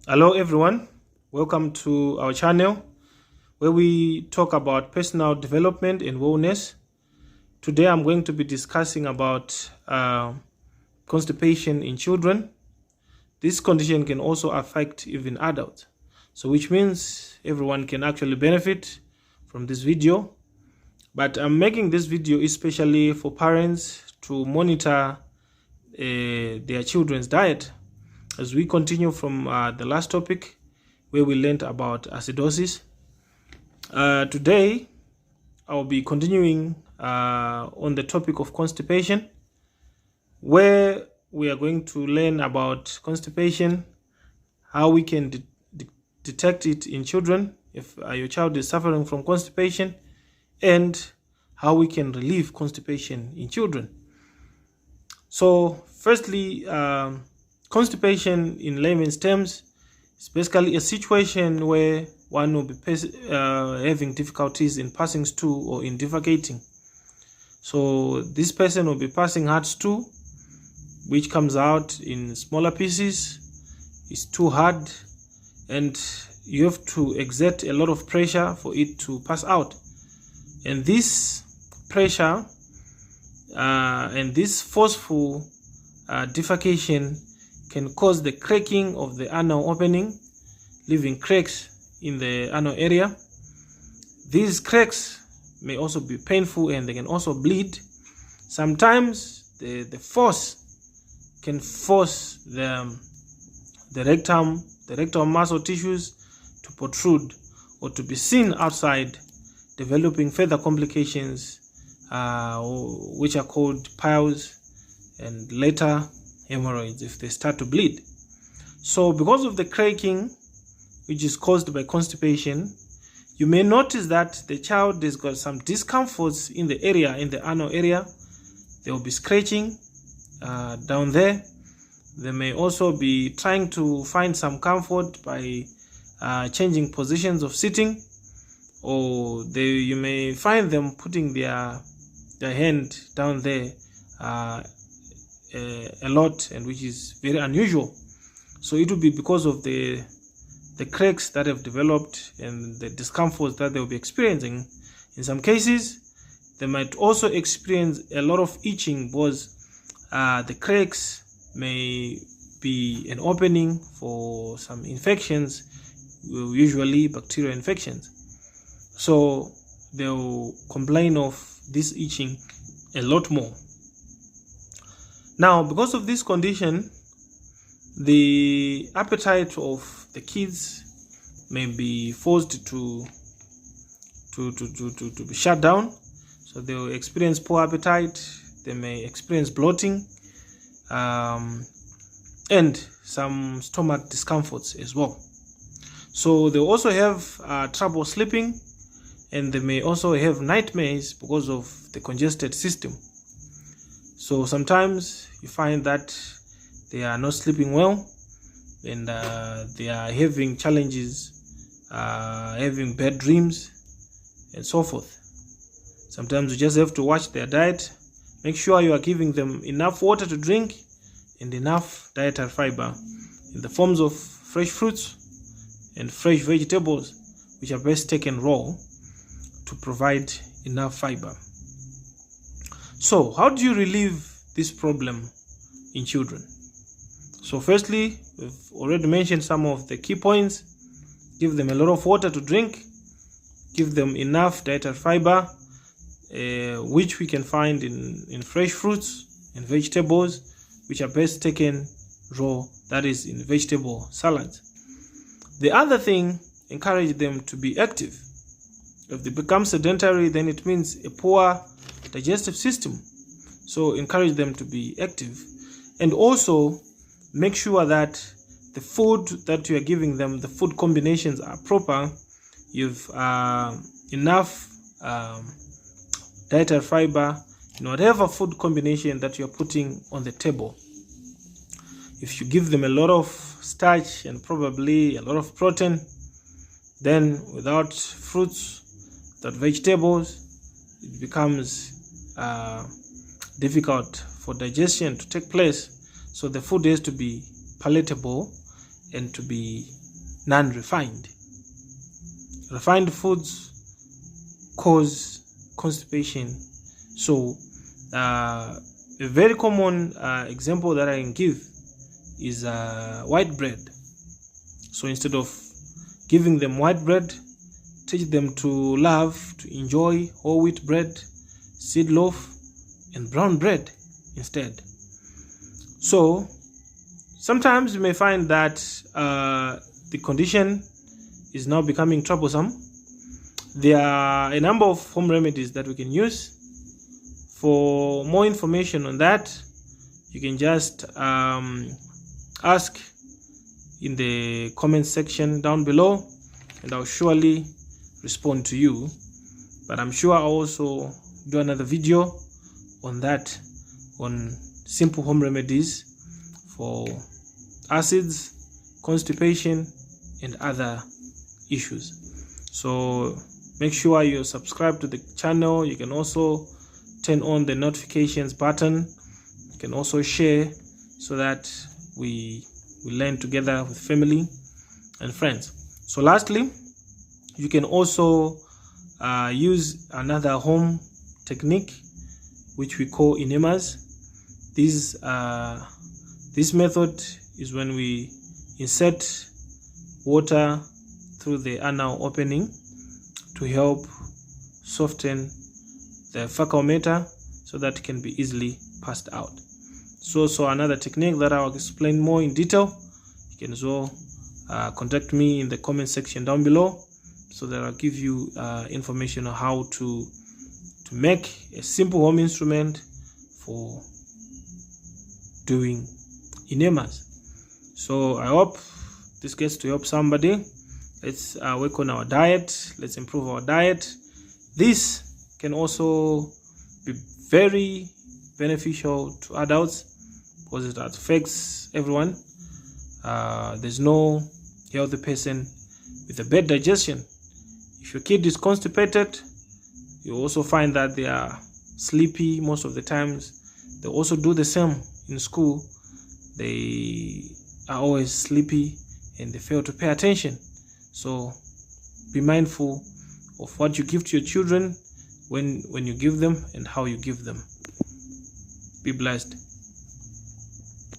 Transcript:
Hello everyone, welcome to our channel where we talk about personal development and wellness. Today I'm going to be discussing about constipation in children. This condition can also affect even adults, so which means everyone can actually benefit from this video. But I'm making this video especially for parents to monitor their children's diet as we continue from the last topic where we learned about acidosis. Today I'll be continuing on the topic of constipation, where we are going to learn about constipation, how we can detect it in children if your child is suffering from constipation, and how we can relieve constipation in children. So firstly, constipation in layman's terms is basically a situation where one will be having difficulties in passing stool or in defecating. So this person will be passing hard stool, which comes out in smaller pieces. It's too hard, and you have to exert a lot of pressure for it to pass out. And this pressure and this forceful defecation can cause the cracking of the anal opening, leaving cracks in the anal area. These cracks may also be painful and they can also bleed. Sometimes the force can force the rectal muscle tissues to protrude or to be seen outside, developing further complications which are called piles and later hemorrhoids if they start to bleed. So because of the cracking which is caused by constipation, you may notice that the child has got some discomforts in the area, in the anal area. They will be scratching down there. They may also be trying to find some comfort by changing positions of sitting, or you may find them putting their hand down there a lot, and which is very unusual. So it will be because of the cracks that have developed and the discomforts that they will be experiencing. In some cases, they might also experience a lot of itching because the cracks may be an opening for some infections, usually bacterial infections. So they'll complain of this itching a lot more. Now, because of this condition, the appetite of the kids may be forced to be shut down. So they will experience poor appetite. They may experience bloating and some stomach discomforts as well. So they also have trouble sleeping, and they may also have nightmares because of the congested system. So sometimes you find that they are not sleeping well, and they are having challenges, having bad dreams and so forth. Sometimes you just have to watch their diet. Make sure you are giving them enough water to drink and enough dietary fiber in the forms of fresh fruits and fresh vegetables, which are best taken raw, to provide enough fiber. So how do you relieve this problem in children? So firstly, we've already mentioned some of the key points. Give them a lot of water to drink. Give them enough dietary fiber, which we can find in fresh fruits and vegetables, which are best taken raw, that is in vegetable salads. The other thing, encourage them to be active. If they become sedentary, then it means a poor digestive system. So encourage them to be active, and also make sure that the food that you are giving them, the food combinations are proper. You've enough dietary fiber in whatever food combination that you're putting on the table. If you give them a lot of starch and probably a lot of protein, then without fruits, without vegetables, it becomes difficult for digestion to take place. So the food has to be palatable and to be non-refined. Refined foods cause constipation. So a very common example that I can give is white bread. So instead of giving them white bread, teach them to love, to enjoy whole wheat bread, seed loaf, and brown bread instead. So sometimes you may find that the condition is now becoming troublesome. There are a number of home remedies that we can use. For more information on that, you can just ask in the comment section down below, and I'll surely respond to you. But I'm sure I'll also do another video on that, on simple home remedies for acids, constipation, and other issues. So make sure you subscribe to the channel. You can also turn on the notifications button. You can also share so that we learn together with family and friends. So lastly, you can also use another home technique which we call enemas. This method is when we insert water through the anal opening to help soften the fecal matter so that it can be easily passed out. So another technique that I'll explain more in detail. You can also contact me in the comment section down below, so that I'll give you information on how to make a simple home instrument for doing enemas. So I hope this gets to help somebody. Let's work on our diet. Let's improve our diet. This can also be very beneficial to adults because it affects everyone. There's no healthy person with a bad digestion. If your kid is constipated, you also find that they are sleepy most of the times. They also do the same in school. They are always sleepy and they fail to pay attention. So be mindful of what you give to your children, when you give them, and how you give them. Be blessed.